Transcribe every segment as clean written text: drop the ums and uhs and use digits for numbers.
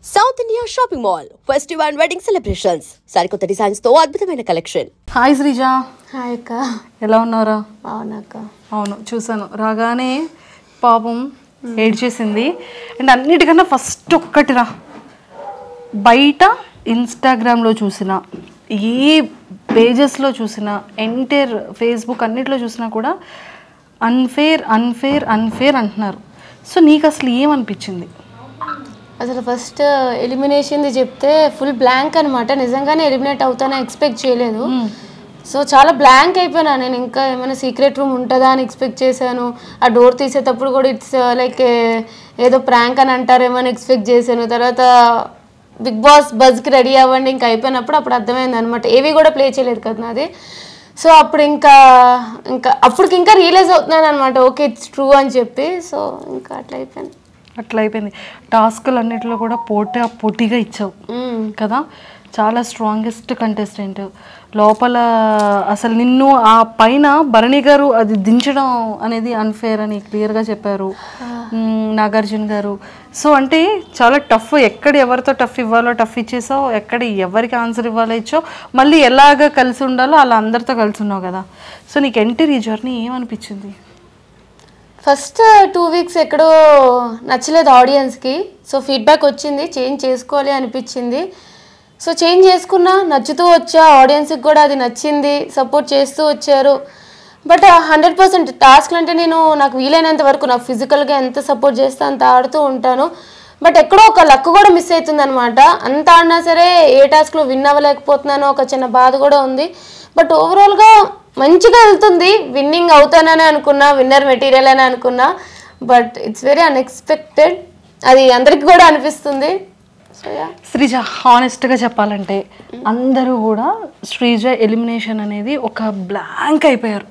South India Shopping Mall Festival and Wedding Celebrations. Sarikota Designs తో అద్భుతమైన collection. Hi Sreeja. Hi అక్క. ఎలా ఉన్నారా? బాగున్నాక. అవును చూసాను, రాగానే పాపం ఏడ్చేసింది. అండ్ అన్నిటికన్నా ఫస్ట్ ఒక్కటిరా, బయట ఇన్స్టాగ్రామ్లో చూసిన, ఏ పేజెస్లో చూసిన, ఎంటైర్ ఫేస్బుక్ అన్నిట్లో చూసినా కూడా అన్ఫేర్ అన్ఫేర్ అన్ఫేర్ అంటున్నారు. సో నీకు అసలు ఏమనిపించింది? అసలు ఫస్ట్ ఎలిమినేషన్ది చెప్తే ఫుల్ బ్లాంక్ అనమాట. నిజంగానే ఎలిమినేట్ అవుతానని ఎక్స్పెక్ట్ చేయలేదు. సో చాలా బ్లాంక్ అయిపోయినా నేను. ఇంకా ఏమైనా సీక్రెట్ రూమ్ ఉంటుందా అని ఎక్స్పెక్ట్ చేశాను. ఆ డోర్ తీసేటప్పుడు కూడా ఇట్స్ లైక్ ఏదో ప్రాంక్ అని అంటారేమో అని ఎక్స్పెక్ట్ చేశాను. తర్వాత బిగ్ బాస్ బజ్కి రెడీ అవ్వండి ఇంకా అయిపోయినప్పుడు అప్పుడు అర్థమైంది అనమాట. ఏవి కూడా ప్లే చేయలేదు కదా నాది. సో అప్పుడు ఇంకా అప్పటికి ఇంకా రియలైజ్ అవుతున్నాను అనమాట, ఓకే ఇట్స్ ట్రూ అని చెప్పి. సో ఇంకా అట్లా అయిపోయింది. టాస్క్లు అన్నిటిలో కూడా పోటీగా ఇచ్చావు కదా. చాలా స్ట్రాంగెస్ట్ కంటెస్టెంట్ లోపల. అసలు నిన్ను ఆ పైన భరణి గారు అది దించడం అనేది అన్ఫేర్ అని క్లియర్గా చెప్పారు నాగార్జున గారు. సో అంటే చాలా టఫ్, ఎక్కడ ఎవరితో టఫ్ ఇవ్వాలో టఫ్ ఇచ్చేసావు, ఎక్కడ ఎవరికి ఆన్సర్ ఇవ్వాలో ఇచ్చావు, మళ్ళీ ఎలాగ కలిసి ఉండాలో అలా అందరితో కలిసి ఉన్నావు కదా. సో నీకు ఎంటర్ ఈ జర్నీ ఏమనిపించింది? ఫస్ట్ 2 వీక్స్ ఎక్కడో నచ్చలేదు ఆడియన్స్కి. సో ఫీడ్బ్యాక్ వచ్చింది, చేంజ్ చేసుకోవాలి అనిపించింది. సో చేంజ్ చేసుకున్నా, నచ్చుతూ వచ్చా, ఆడియన్స్కి కూడా అది నచ్చింది, సపోర్ట్ చేస్తూ వచ్చారు. బట్ 100% టాస్క్లు అంటే నాకు వీలైనంత వరకు నాకు ఫిజికల్గా ఎంత సపోర్ట్ చేస్తే అంత ఆడుతూ ఉంటాను. బట్ ఎక్కడో ఒక లక్ కూడా మిస్ అవుతుంది అనమాట. అంత ఆడినా సరే ఏ టాస్క్లో విన్ అవ్వలేకపోతున్నానో ఒక చిన్న బాధ కూడా ఉంది. బట్ ఓవరాల్గా మంచిగా వెళ్తుంది. విన్నింగ్ అవుతానని అనుకున్నా, విన్నర్ మెటీరియల్ అని అనుకున్నా. బట్ ఇట్స్ వెరీ అన్ఎక్స్పెక్టెడ్, అది అందరికి కూడా అనిపిస్తుంది. శ్రీజ హానెస్ట్గా చెప్పాలంటే అందరూ కూడా శ్రీజ ఎలిమినేషన్ అనేది ఒక బ్లాంక్ అయిపోయారు.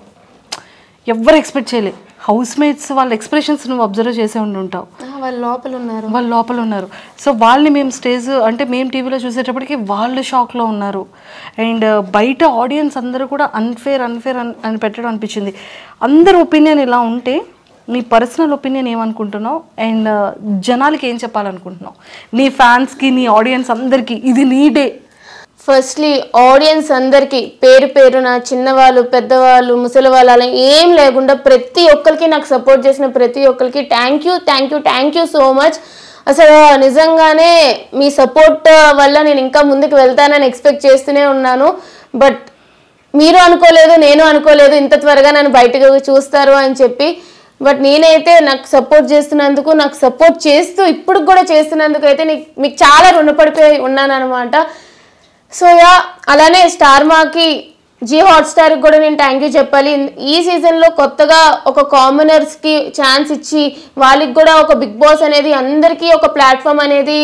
ఎవరు ఎక్స్పెక్ట్ చేయలే. హౌస్ మేట్స్ వాళ్ళ ఎక్స్ప్రెషన్స్ నువ్వు అబ్జర్వ్ చేసే ఉంటావు. వాళ్ళు లోపల ఉన్నారు. సో వాళ్ళని మేము మేము టీవీలో చూసేటప్పటికి వాళ్ళు షాక్లో ఉన్నారు. అండ్ బయట ఆడియన్స్ అందరూ కూడా అన్ఫేర్ అని పెట్టడం అనిపించింది. అందరి ఒపీనియన్ ఇలా ఉంటే నీ పర్సనల్ ఒపీనియన్ ఏమనుకుంటున్నావు? అండ్ జనాలకి ఏం చెప్పాలనుకుంటున్నావు? నీ ఫ్యాన్స్కి, నీ ఆడియన్స్ అందరికీ ఇది నీ డే. ఫస్ట్లీ ఆడియన్స్ అందరికీ పేరు పేరున, చిన్నవాళ్ళు, పెద్దవాళ్ళు, ముసలి వాళ్ళు అలా ఏం లేకుండా ప్రతి ఒక్కరికి, నాకు సపోర్ట్ చేసిన ప్రతి ఒక్కరికి థ్యాంక్ యూ సో మచ్. అసలు నిజంగానే మీ సపోర్ట్ వల్ల నేను ఇంకా ముందుకు వెళ్తానని ఎక్స్పెక్ట్ చేస్తూనే ఉన్నాను. బట్ మీరు అనుకోలేదు, నేను అనుకోలేదు ఇంత త్వరగా నన్ను బయటకు చూస్తారు అని చెప్పి. బట్ నేనైతే నాకు సపోర్ట్ చేస్తున్నందుకు, నాకు సపోర్ట్ చేస్తూ ఇప్పుడు కూడా చేస్తున్నందుకు అయితే మీకు చాలా రుణపడిపోయి ఉన్నాను అనమాట. సో అలానే స్టార్ మాకి, జీ హాట్స్టార్కి కూడా నేను థ్యాంక్ యూ చెప్పాలి. ఈ సీజన్లో కొత్తగా ఒక కామనర్స్కి ఛాన్స్ ఇచ్చి వాళ్ళకి కూడా ఒక బిగ్ బాస్ అనేది అందరికీ ఒక ప్లాట్ఫామ్ అనేది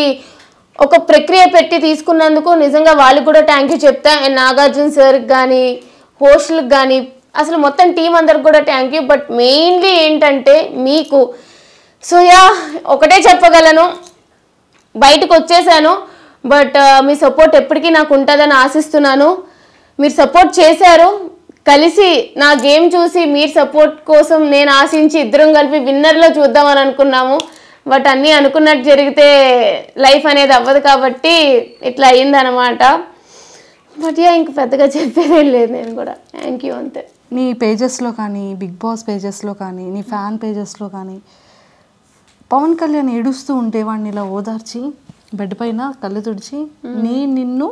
ఒక ప్రక్రియ పెట్టి తీసుకున్నందుకు నిజంగా వాళ్ళకి కూడా థ్యాంక్ యూ చెప్తా. అండ్ నాగార్జున సార్కి కానీ, హోస్ట్లకు కానీ, అసలు మొత్తం టీం అందరికి కూడా థ్యాంక్ యూ. బట్ మెయిన్లీ ఏంటంటే మీకు. సో ఒకటే చెప్పగలను, బయటకు వచ్చేసాను. బట్ మీ సపోర్ట్ ఎప్పటికీ నాకు ఉంటుందని ఆశిస్తున్నాను. మీరు సపోర్ట్ చేశారు, కలిసి నా గేమ్ చూసి మీరు సపోర్ట్ కోసం నేను ఆశించి ఇద్దరం కలిపి విన్నర్లో చూద్దామని అనుకున్నాము. బట్ అన్నీ అనుకున్నట్టు జరిగితే లైఫ్ అనేది అవ్వదు కాబట్టి ఇట్లా అయ్యిందనమాట. బట్ ఇంక పెద్దగా చెప్పేదేం లేదు. నేను కూడా థ్యాంక్ యూ అంతే. నీ పేజెస్లో కానీ, బిగ్ బాస్ పేజెస్లో కానీ, నీ ఫ్యాన్ పేజెస్లో కానీ పవన్ కళ్యాణ్ ఏడుస్తూ ఉంటే వాడిని ఇలా ఓదార్చి బెడ్ పైన కళ్ళు తుడిచి నిన్ను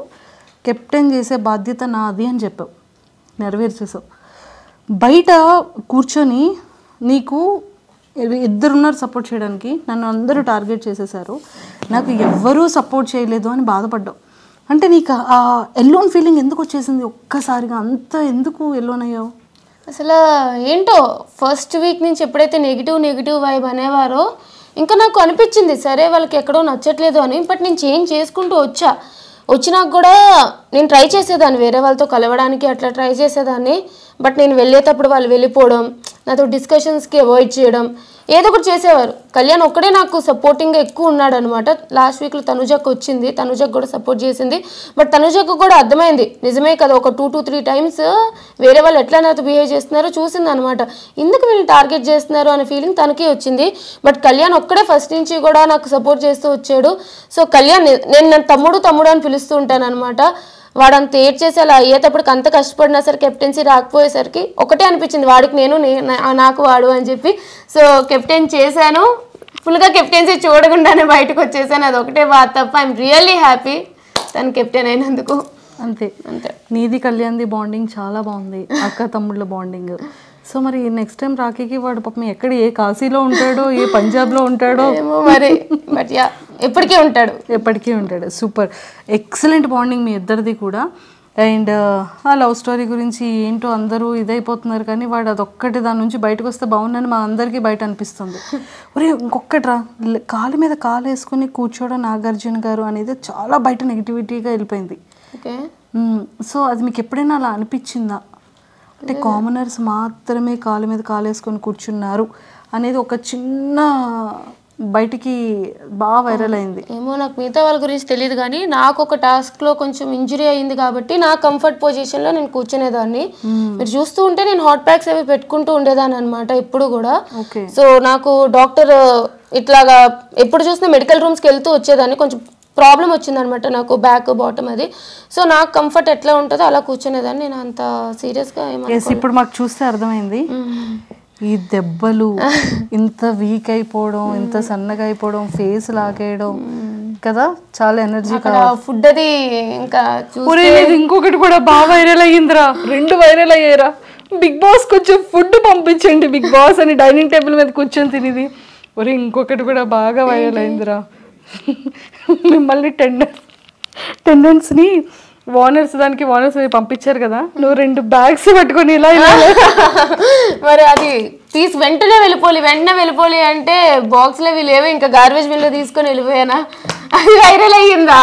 కెప్టెన్ చేసే బాధ్యత నాది అని చెప్పావు, నెరవేర్చేసావు. బయట కూర్చొని నీకు ఇద్దరున్నారు సపోర్ట్ చేయడానికి, నన్ను అందరూ టార్గెట్ చేసేసారు, నాకు ఎవ్వరూ సపోర్ట్ చేయలేదు అని బాధపడ్డావు. అంటే నీకు ఆ ఎల్లోన్ ఫీలింగ్ ఎందుకు వచ్చేసింది ఒక్కసారిగా? అంత ఎందుకు ఎల్లోన్ అయ్యావు? అసలు ఏంటో ఫస్ట్ వీక్ నుంచి ఎప్పుడైతే నెగిటివ్ వైబ్ అనేవారో ఇంకా నాకు అనిపించింది సరే వాళ్ళకి ఎక్కడో నచ్చట్లేదు అని. బట్ నేను చేంజ్ చేసుకుంటూ వచ్చినాక కూడా నేను ట్రై చేసేదాన్ని వేరే వాళ్ళతో కలవడానికి, అట్లా ట్రై చేసేదాన్ని. బట్ నేను వెళ్ళేటప్పుడు వాళ్ళు వెళ్ళిపోవడం, నాతో డిస్కషన్స్కి అవాయిడ్ చేయడం, ఏదో ఒకటి చేసేవారు. కళ్యాణ్ ఒక్కడే నాకు సపోర్టింగ్గా ఎక్కువ ఉన్నాడు అనమాట. లాస్ట్ వీక్లో తనుజకు వచ్చింది, తనుజకు కూడా సపోర్ట్ చేసింది. బట్ తనుజకు కూడా అర్థమైంది నిజమే కదా, ఒక 2 to 3 times వేరే వాళ్ళు ఎట్లా నాతో బిహేవ్ చేస్తున్నారో చూసింది అనమాట. ఎందుకు వీళ్ళు టార్గెట్ చేస్తున్నారు అనే ఫీలింగ్ తనకి వచ్చింది. బట్ కళ్యాణ్ ఒక్కడే ఫస్ట్ నుంచి కూడా నాకు సపోర్ట్ చేస్తూ వచ్చాడు. సో కళ్యాణ్ నేను నన్ను తమ్ముడు అని పిలుస్తూ ఉంటాను అనమాట. వాడంత ఏడ్ చేసి అలా అయ్యేటప్పటికి అంత కష్టపడినా సరే కెప్టెన్సీ రాకపోయేసరికి ఒకటే అనిపించింది, వాడికి నేను నాకు వాడు అని చెప్పి. సో కెప్టెన్ చేశాను, ఫుల్గా కెప్టెన్సీ చూడకుండానే బయటకు వచ్చేసాను. అది ఒకటే బాధ తప్ప ఐఎమ్ రియల్లీ హ్యాపీ తను కెప్టెన్ అయినందుకు. అంతే అంతే. నీది కళ్యాణ్ది బాండింగ్ చాలా బాగుంది, అక్క తమ్ముళ్ళ బాండింగ్. సో మరి నెక్స్ట్ టైం రాఖీకి వాడు పాపం ఎక్కడ ఏ కాశీలో ఉంటాడో ఏ పంజాబ్లో ఉంటాడో ఏమో మరి. బట్ యా ఎప్పటికీ ఉంటాడు. సూపర్ ఎక్సలెంట్ బాండింగ్ మీ ఇద్దరిది కూడా. అండ్ ఆ లవ్ స్టోరీ గురించి ఏంటో అందరూ ఇదైపోతున్నారు, కానీ వాడు అదొక్కటి దాని నుంచి బయటకు వస్తే బాగుందని మా అందరికీ బయట అనిపిస్తుంది. ఒరే ఇంకొకటి కాలు మీద కాలు వేసుకుని కూర్చోవడం నాగార్జున గారు అనేది చాలా బయట నెగిటివిటీగా వెళ్ళిపోయింది. ఓకే. సో అది మీకు ఎప్పుడైనా అలా అనిపించిందా? అంటే కామనర్స్ మాత్రమే కాలు మీద కాలు వేసుకొని కూర్చున్నారు అనేది ఒక చిన్న బయటికి బాగా వైరల్ అయింది. ఏమో నాకు మిగతా వాళ్ళ గురించి తెలియదు, కానీ నాకు ఒక టాస్క్లో కొంచెం ఇంజరీ అయింది కాబట్టి నా కంఫర్ట్ పొజిషన్లో నేను కూర్చునేదాన్ని. మీరు చూస్తూ ఉంటే నేను హాట్ ప్యాక్స్ అవి పెట్టుకుంటూ ఉండేదాన్ని అనమాట ఎప్పుడు కూడా. సో నాకు డాక్టర్ ఇట్లాగా ఎప్పుడు చూసినా మెడికల్ రూమ్స్కి వెళ్తూ వచ్చేదాన్ని. కొంచెం ప్రాబ్లం వచ్చిందనమాట నాకు, బ్యాక్ బాటమ్ అది. సో నాకు కంఫర్ట్ ఎట్లా ఉంటుందో అలా కూర్చునేదాన్ని. నేను అంత సీరియస్గా ఇప్పుడు మాకు చూస్తే అర్థమైంది, ఈ దెబ్బలు ఇంత వీక్ అయిపోవడం, ఇంత సన్నగా అయిపోవడం, ఫేస్ లాగేయడం కదా, చాలా ఎనర్జీ ఫుడ్ అది. ఇంకా ఇంకొకటి కూడా బాగా వైరల్ అయ్యిందిరా, 2 వైరల్ అయ్యారా. బిగ్ బాస్ కొంచెం ఫుడ్ పంపించండి బిగ్ బాస్ అని డైనింగ్ టేబుల్ మీద కూర్చొని తినేది. ఒరే ఇంకొకటి కూడా బాగా వైరల్ అయిందిరా, మిమ్మల్ని టెండెన్స్ని ఓనర్స్ పంపించారు కదా, నువ్వు 2 bags పట్టుకొని ఇలా మరి అది తీసి వెంటనే వెళ్ళిపోలి అంటే బాక్స్లో అవి లేవు, ఇంకా గార్బేజ్ బిన్లో తీసుకొని వెళ్ళిపోయానా, అది వైరల్ అయ్యిందా?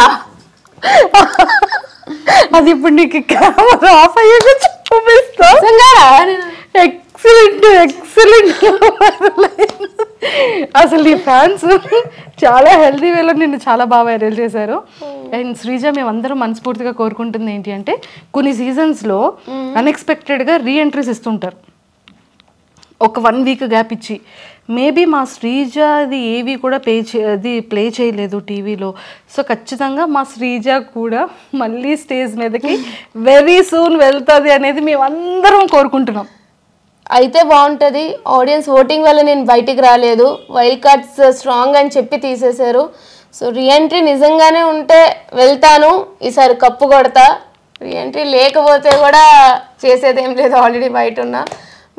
అది ఇప్పుడు నీకు కెమెరా ఆఫ్ అయ్యాక చూపిస్తా. ఎక్సలెంట్ అసలు ఈ ఫ్యాన్స్ చాలా హెల్దీ వేలో నిన్ను చాలా బాగా వైరల్ చేశారు. అండ్ శ్రీజ మేమందరం మనస్ఫూర్తిగా కోరుకుంటుంది ఏంటి అంటే, కొన్ని సీజన్స్లో అన్ఎక్స్పెక్టెడ్గా రీఎంట్రీస్ ఇస్తుంటారు ఒక 1 week గ్యాప్ ఇచ్చి. మేబీ మా శ్రీజ అది ఏవి కూడా ప్లే చేయలేదు టీవీలో. సో ఖచ్చితంగా మా శ్రీజ కూడా మళ్ళీ స్టేజ్ మీదకి వెరీ సూన్ వెళ్తుంది అనేది మేమందరం కోరుకుంటున్నాం. అయితే బాగుంటుంది. ఆడియన్స్ ఓటింగ్ వల్ల నేను బయటికి రాలేదు, వైల్డ్ కార్డ్స్ స్ట్రాంగ్ అని చెప్పి తీసేశారు. సో రీఎంట్రీ నిజంగానే ఉంటే వెళ్తాను, ఈసారి కప్పు కొడతా. రీఎంట్రీ లేకపోతే కూడా చేసేదేం లేదు, ఆల్రెడీ బయట ఉన్నా.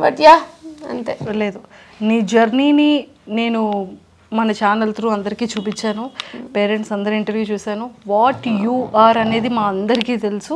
బట్ యా అంతే. లేదు, నీ జర్నీని నేను మన ఛానల్ త్రూ అందరికీ చూపించాను, పేరెంట్స్ అందరి ఇంటర్వ్యూ చూశాను. వాట్ యు ఆర్ అనేది మా అందరికీ తెలుసు.